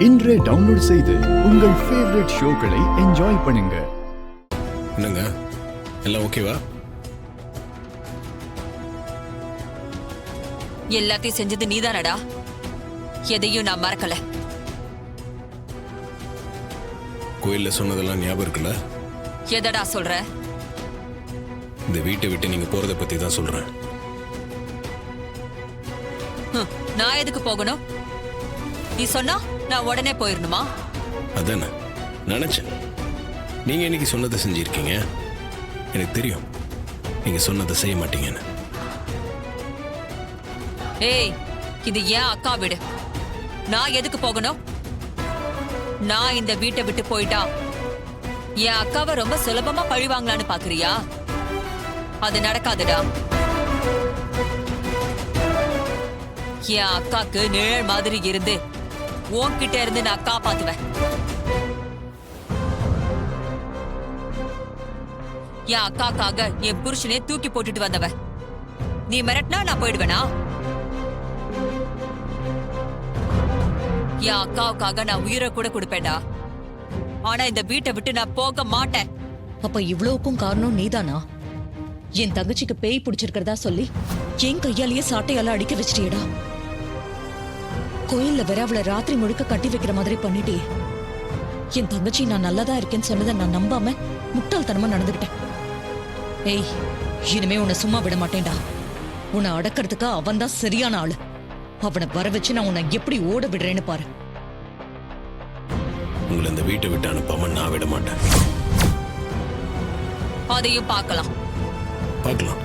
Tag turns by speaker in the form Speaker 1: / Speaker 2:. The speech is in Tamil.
Speaker 1: இன்றே டவுன்லோட் செய்து உங்கள் ஃபேவரட் ஷோக்களை என்ஜாய் பண்ணுங்க.
Speaker 2: என்னங்க எல்லாம் ஓகேவா?
Speaker 3: எல்லாத்தையும் செஞ்சது நீதானடா. எதையும் நான் மறக்கல.
Speaker 2: கோயில்ல சொன்னதெல்லாம் ஞாபகம் இருக்குல்ல?
Speaker 3: எதடா சொல்ற?
Speaker 2: இந்த வீட்டை விட்டு நீங்க போறத பத்தி தான் சொல்றேன்.
Speaker 3: நான் எதுக்கு போகணும்? நீ சொன்னா நான் உடனே போயிடணுமா?
Speaker 2: அதானே நினைச்சேன். நீங்க இன்னைக்கு சொன்னதை செஞ்சிருக்கீங்க. எனக்கு தெரியும் நீங்க சொன்னதை செய்ய மாட்டீங்கன்னு.
Speaker 3: ஏய், இது ஏன் அக்கா வீடு. நான் எதுக்கு போகணும்? நான் இந்த வீட்டை விட்டு போயிட்டா என் அக்காவை ரொம்ப சுலபமா பழிவாங்கலான்னு பாக்குறியா? அது நடக்காதுடா. என் அக்காக்கு நிழல் மாதிரி இருந்து உன்கிட்ட இருந்து நான் காப்பாத்துவேன். என் அக்காக்காக என் புருஷனே தூக்கி போட்டுட்டு வந்தவ. நீ மிரட்டினா நான் போயிடுவேனா? என் அக்காவுக்காக நான் உயிரை கூட கொடுப்பேன்டா. ஆனா இந்த வீட்டை விட்டு நான் போக மாட்டேன்.
Speaker 4: அப்ப இவ்வளவுக்கும் காரணம் நீதானா? என் தங்கச்சிக்கு பேய் பிடிச்சிருக்கிறதா சொல்லி என் கையாலேயே சாட்டையால அடிக்க வச்சிட்டியடா. கோயில்ல வேற அவளை ராத்திரி முழுக்க கட்டி வைக்கிற மாதிரி பண்ணிட்டே. என் தங்கச்சி நான் நல்லதா இருக்கேன்னு சொன்னதை நான் நம்பாம முட்டாள்தனமா நடந்துகிட்டேன். ஏய், இனிமே உன்னை சும்மா விட மாட்டேன்டா. உன்னை அடக்கிறதுக்கு அவன் தான் சரியான ஆளு. அவனை வர வச்சு நான் உன்னை எப்படி ஓட விடுறேன்னு பாரு.
Speaker 2: உங்களை இந்த வீட்டை விட்டு அனுப்பாம நான் விட மாட்டேன்.
Speaker 3: அதையும் பார்க்கலாம்.
Speaker 2: பார்க்கலாம்.